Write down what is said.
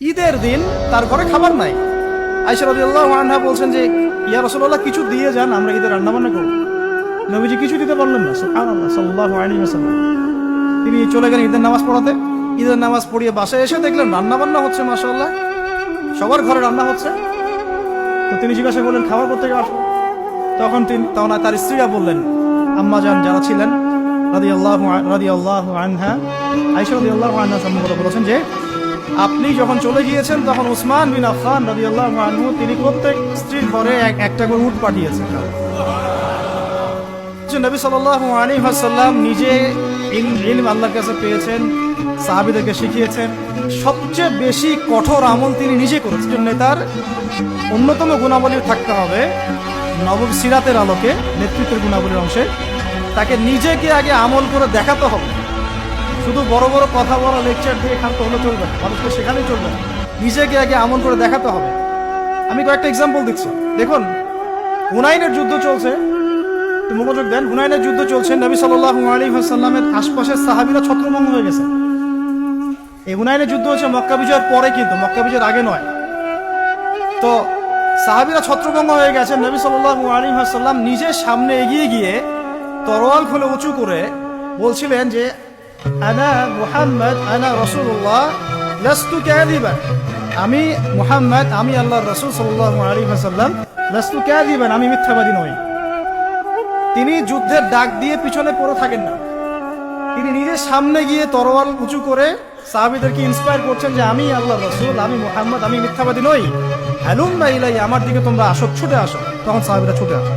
ঈদের দিন তার ঘরে খাবার নাই। আয়েশা রাদিয়াল্লাহু আনহা বলছেন যে ইয়া রাসূলুল্লাহ কিছু দিয়ে যান, আমরা ঈদের রান্না বান্না করব। নবীজি কিছু দিতে পারলেন না। সুবহানাল্লাহ সাল্লাল্লাহু আলাইহি ওয়াসাল্লাম। তিনি চলে গেলেন ঈদের নামাজ পড়াতে। ঈদের নামাজ পড়িয়ে বাসায় এসে দেখলেন রান্না বান্না হচ্ছে, মাশাআল্লাহ সবার ঘরে রান্না হচ্ছে। তো তিনি জিজ্ঞাসা করলেন খাবার কোত্থেকে আসলো? তখন তার স্ত্রীরা বললেন, আম্মাজান যারা ছিলেন রাদিয়াল্লাহু আনহা, আয়েশা রাদিয়াল্লাহু আনহা সম্পর্কে বলেছেন যে আপনি যখন চলে গিয়েছেন তখন উসমান বিন আফফান রাদিয়াল্লাহু আনহু তিনি প্রত্যেক স্ত্রীর ঘরে একটা করে উট পাঠিয়েছেন। নবী সাল্লাল্লাহু আলাইহি ওয়াসাল্লাম নিজে ইলম আল্লাহর কাছে পেয়েছেন, সাহাবীদেরকে শিখিয়েছেন। সবচেয়ে বেশি কঠোর আমল তিনি নিজে করেছেন। নেতার অন্যতম গুণাবলী থাকতে হবে নববী সিরাতের আলোকে, নেতৃত্বের গুণাবলীর অংশে তাকে নিজেকে আগে আমল করে দেখাতে হবে। শুধু বড় বড় কথা বলা, লেকচার দিয়ে খান হলে চলবে না, মানুষকে সেখানেই চলবে না, নিজেকে আগে আমল করে দেখাতে হবে। আমি কয়েকটা এক্সাম্পল দিচ্ছি। দেখুন, হুনাইনের যুদ্ধ চলছে, মনোযোগ দেন। হুনাইনের যুদ্ধ চলছে, নবী সাল্লাল্লাহু আলাইহি ওয়াসাল্লামের আশপাশের সাহাবীরা ছত্রভঙ্গ হয়ে গেছে। এই হুনাইনের যুদ্ধ হচ্ছে মক্কা বিজয়ের পরে, কিন্তু মক্কা বিজয়ের আগে নয়। তো সাহাবীরা ছত্রভঙ্গ হয়ে গেছে। নবী সাল্লাল্লাহু আলাইহি ওয়াসাল্লাম নিজে সামনে এগিয়ে গিয়ে তরোয়াল খুলে উঁচু করে বলছিলেন যে আনা মুহাম্মদ আনা রাসূলুল্লাহ লাস্তু কাযিবান, আমি মুহাম্মদ, আমি আল্লাহর রাসূল সাল্লাল্লাহু আলাইহি ওয়াসাল্লাম, লাস্তু কাযিবান, আমি মিথ্যাবাদী নই। তিনি যুদ্ধের ডাক দিয়ে পিছনে পড়ে থাকেন না, তিনি নিজে সামনে গিয়ে তরোয়াল উঁচু করে সাহাবীদেরকে ইন্সপায়ার করছেন যে আমি আল্লাহর রাসূল, আমি মুহাম্মদ, আমি মিথ্যাবাদী নই, হালুম্মা ইলাইয়া, আমার দিকে তোমরা আসো, ছুটে আসো। তখন সাহাবীরা ছুটে আসে।